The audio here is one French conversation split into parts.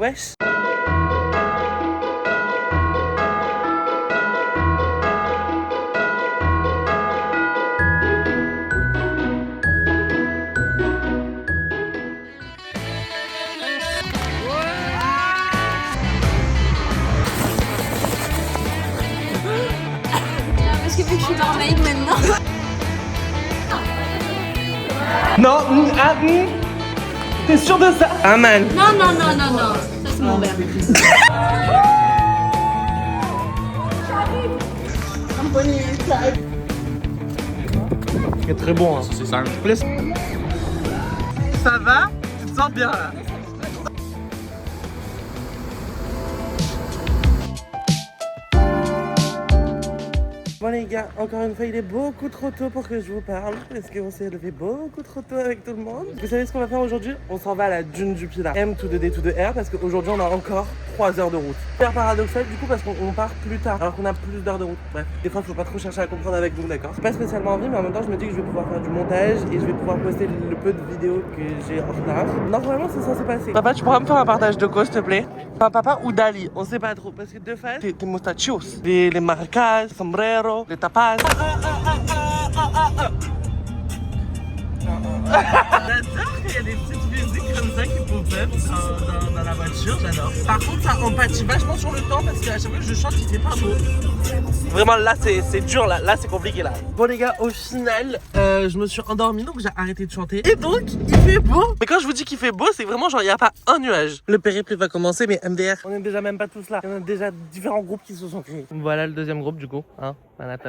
Wesh. Parce que vu que je suis dans Make maintenant. Non, t'es sûr de ça? Ah man. Non, non, non, non, non. Ça c'est mon verre. C'est très bon, hein. C'est ça. Ça va? Tu te sens bien là? Bon les gars, encore une fois il est beaucoup trop tôt pour que je vous parle parce qu'on s'est levé beaucoup trop tôt avec tout le monde. Vous savez ce qu'on va faire aujourd'hui? On s'en va à la dune du Pilat, M to the D to the R, parce qu'aujourd'hui on a encore 3 heures de route. Super paradoxal du coup parce qu'on part plus tard alors qu'on a plus d'heures de route. Bref, des fois faut pas trop chercher à comprendre avec nous, d'accord? J'ai pas spécialement envie, mais en même temps je me dis que je vais pouvoir faire du montage et je vais pouvoir poster le peu de vidéos que j'ai en retard. Normalement c'est censé passer. Papa, tu pourras me faire un partage de quoi s'il te plaît? Enfin, papa ou Dali, on sait pas trop parce que de face, tes moustachios, les maracas, sombrero, les tapas. J'adore qu'il y a des petites musiques comme ça qui pop-up dans la voiture, j'adore. Par contre, ça empathie vachement sur le temps parce qu'à chaque fois que je chante, il fait pas beau. Vraiment, là, c'est dur, là, c'est compliqué, là. Bon, les gars, au final, je me suis endormi, donc j'ai arrêté de chanter. Et donc, il fait beau. Mais quand je vous dis qu'il fait beau, c'est vraiment genre, il n'y a pas un nuage. Le périple va commencer, mais MDR, on est déjà même pas tous là. Il y en a déjà différents groupes qui se sont créés. Voilà le deuxième groupe, du coup. Hein,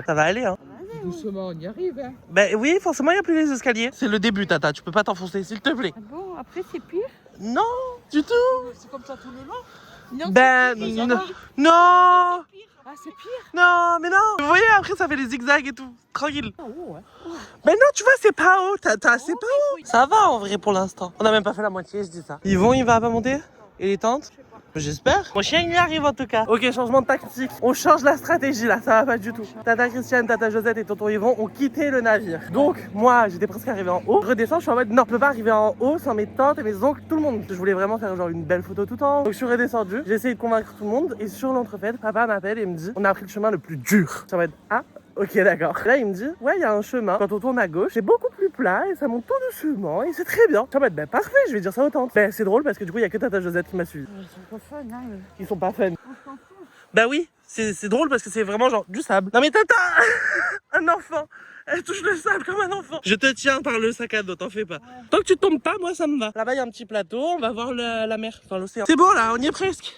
ça va aller, hein. Doucement, on y arrive, hein. Ben oui, forcément, il n'y a plus les escaliers. C'est le début, Tata. Tu peux pas t'enfoncer, s'il te plaît. Ah bon, après c'est pire? Non, du tout. C'est comme ça tout le long? Non, Ben, non. Ah, c'est pire? Non, mais non. Vous voyez, après, ça fait les zigzags et tout. Tranquille. Ah ouais. Mais non, tu vois, c'est pas haut. C'est pas haut. Ça va, en vrai, pour l'instant. On a même pas fait la moitié, je dis ça. Il va pas monter? Et les tentes? J'espère. Mon chien, il y arrive en tout cas. Ok, changement de tactique. On change la stratégie là, ça va pas du tout. Tata Christiane, Tata Josette et Tonton Yvon ont quitté le navire. Donc, moi, j'étais presque arrivé en haut. Je redescends, je suis en mode non, je peux pas arriver en haut sans mes tantes et mes oncles, tout le monde. Je voulais vraiment faire genre une belle photo tout en haut. Donc, je suis redescendu. J'ai essayé de convaincre tout le monde. Et sur l'entrefaite, papa m'appelle et me dit on a pris le chemin le plus dur. Je suis en mode ah. Ok, d'accord. Là, il me dit, ouais, il y a un chemin. Quand on tourne à gauche, c'est beaucoup plus plat et ça monte tout doucement et c'est très bien. Je suis en mode, ben parfait, je vais dire ça aux tantes. Ben c'est drôle parce que du coup, il y a que Tata Josette qui m'a suivi. Ils sont pas fun, hein. Ils sont pas fun. Bah oui, c'est drôle parce que c'est vraiment genre du sable. Non mais Tata, un enfant, elle touche le sable comme un enfant. Je te tiens par le sac à dos, t'en fais pas. Ouais. Tant que tu tombes pas, moi ça me va. Là-bas, il y a un petit plateau, on va voir la mer, enfin l'océan. C'est bon là, on y est presque.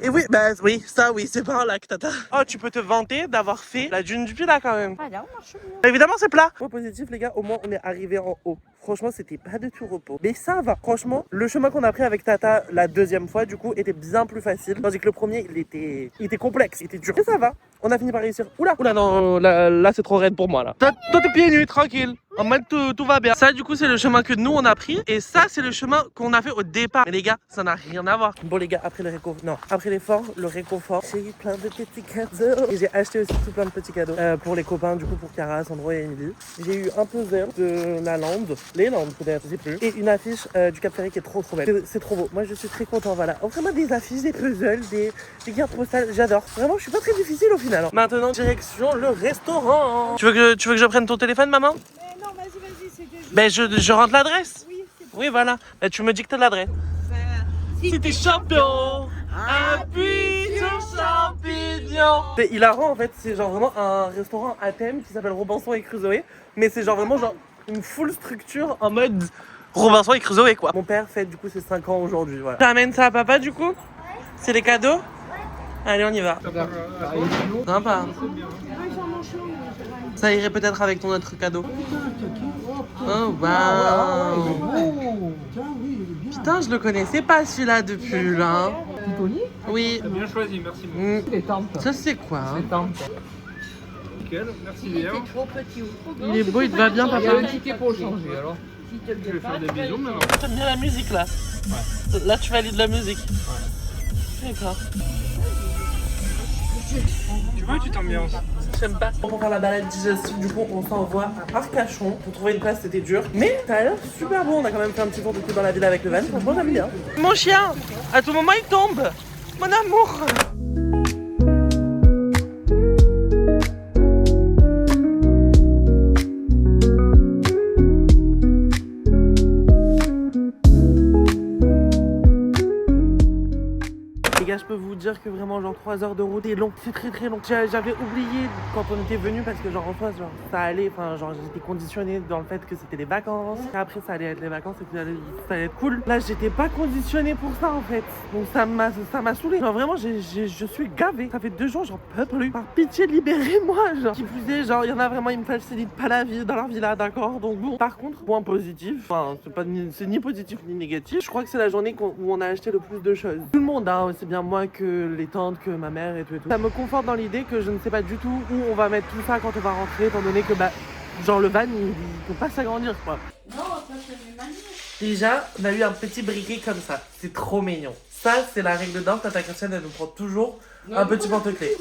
Et oui, bah oui, ça oui, c'est pas un lac, Tata. Oh, tu peux te vanter d'avoir fait la dune du Pilat quand même. Ah là, on marche bien. Évidemment, c'est plat. Point positif, les gars, au moins on est arrivé en haut. Franchement, c'était pas de tout repos. Mais ça va. Franchement, le chemin qu'on a pris avec Tata la deuxième fois, du coup, était bien plus facile. Tandis que le premier, il était complexe, il était dur. Mais ça va. On a fini par réussir. Oula, non, là c'est trop raide pour moi là. Toi, t'es pieds nus, tranquille. En mode tout va bien. Ça, du coup, c'est le chemin que nous on a pris. Et ça, c'est le chemin qu'on a fait au départ. Mais les gars, ça n'a rien à voir. Bon, les gars, après l'effort, le réconfort, j'ai eu plein de petits cadeaux. Et j'ai acheté aussi tout plein de petits cadeaux pour les copains, du coup, pour Cara, Sandro et Emily. J'ai eu un puzzle de la lande, les landes peut-être, je sais plus. Et une affiche du Cap Ferré qui est trop belle. C'est trop beau. Moi, je suis très content. Voilà. Offrez-moi des affiches, des puzzles, des cartes postales. J'adore. Vraiment, je suis pas très difficile au final. Maintenant, direction le restaurant. Tu veux que je prenne ton téléphone, maman? Non, vas-y, c'est déjà. Ben, je rentre l'adresse. Oui, c'est bon. Oui, voilà. Ben, tu me dictes l'adresse. Si t'es champion, appuie sur champignon. C'est hilarant en fait. C'est genre vraiment un restaurant à thème qui s'appelle Robinson et Crusoe. Mais c'est genre vraiment genre une full structure en mode Robinson et Crusoe quoi. Mon père fête du coup ses 5 ans aujourd'hui. Voilà. T'amènes ça à papa du coup? C'est les cadeaux? Allez, on y va. Sympa. Ça irait peut-être avec ton autre cadeau. Oh waouh! Putain, je le connaissais pas celui-là depuis là. Titoni? Oui. T'as bien choisi, merci beaucoup. Les tantes. Ça c'est quoi hein? Les tantes. Nickel, merci bien. C'est trop petit. Il est beau, il te va bien Il y a papa. un ticket pour changer alors. Je vais faire des bisous maintenant. T'aimes bien la musique là? Ouais. Là tu valides la musique? Ouais. D'accord. Tu vois, tu t'ambiances. J'aime pas. Pour faire la balade digestive, du coup, on s'envoie à Arcachon. Pour trouver une place, c'était dur. Mais ça a l'air super bon. On a quand même fait un petit tour du coup dans la ville avec le van. Franchement, j'aime bien. Mon chien, à tout moment, il tombe. Mon amour. Les gars, je peux vous dire que vraiment, genre 3 heures de route est long, c'est très très long. J'avais oublié quand on était venu parce que genre en soi, genre ça allait, enfin genre j'étais conditionné dans le fait que c'était les vacances. Et après ça allait être les vacances et puis ça allait être cool. Là, j'étais pas conditionné pour ça en fait. Donc ça m'a saoulé. Genre vraiment, je suis gavé. Ça fait 2 jours, j'en peux plus. Par pitié, libérez-moi. Genre qui plus est, genre il y en a vraiment, ils me facilitent pas la vie dans leur villa, d'accord. Donc bon. Par contre, point positif, enfin c'est ni positif ni négatif. Je crois que c'est la journée où on a acheté le plus de choses. Tout le monde, hein, aussi bien moi que les tantes, que ma mère et tout et tout. Ça me conforte dans l'idée que je ne sais pas du tout où on va mettre tout ça quand on va rentrer, étant donné que bah genre le van il peut pas s'agrandir quoi. Non, ça c'est une manière. Déjà, on a eu un petit briquet comme ça. C'est trop mignon. Ça, c'est la règle d'or. Tata Christiane, elle nous prend toujours un petit porte-clés.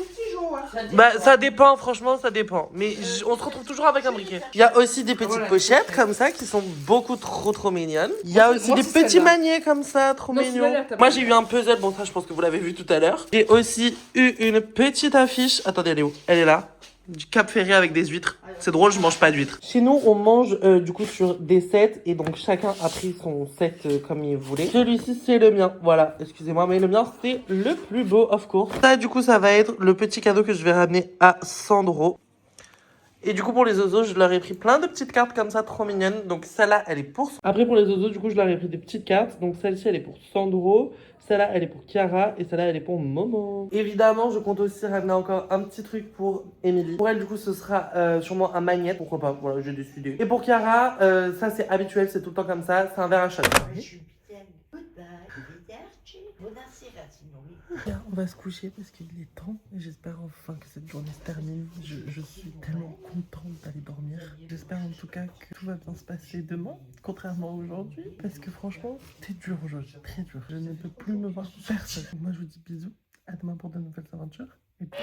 Bah, ça dépend, franchement, ça dépend. Mais on se retrouve toujours avec un briquet. Il y a aussi des petites pochettes comme ça qui sont beaucoup trop mignonnes. Il y a aussi des petits maniers comme ça, trop mignons. Moi, j'ai eu un puzzle. Bon, ça, je pense que vous l'avez vu tout à l'heure. J'ai aussi eu une petite affiche. Attendez, elle est où? Elle est là. Du Cap Ferré avec des huîtres. C'est drôle, je mange pas d'huîtres. Chez nous, on mange du coup sur des sets et donc chacun a pris son set comme il voulait. Celui-ci, c'est le mien. Voilà, excusez-moi, mais le mien, c'est le plus beau, of course. Ça, du coup, ça va être le petit cadeau que je vais ramener à Sandro. Et du coup, pour les oiseaux, je leur ai pris plein de petites cartes comme ça, trop mignonnes. Donc celle-là, elle est pour... Après, pour les oiseaux, du coup, je leur ai pris des petites cartes. Donc celle-ci, elle est pour Sandro. Celle-là, elle est pour Chiara. Et celle-là, elle est pour Momo. Évidemment, je compte aussi ramener encore un petit truc pour Émilie. Pour elle, du coup, ce sera sûrement un magnète. Pourquoi pas, voilà, j'ai décidé. Et pour Chiara, ça, c'est habituel. C'est tout le temps comme ça. C'est un verre à shot. Bien, on va se coucher parce qu'il est temps et j'espère enfin que cette journée se termine. Je suis tellement contente d'aller dormir. J'espère en tout cas que tout va bien se passer demain, contrairement à aujourd'hui, parce que franchement, c'est dur aujourd'hui, très dur. Je ne peux plus me voir personne. Donc moi, je vous dis bisous, à demain pour de nouvelles aventures. Et puis...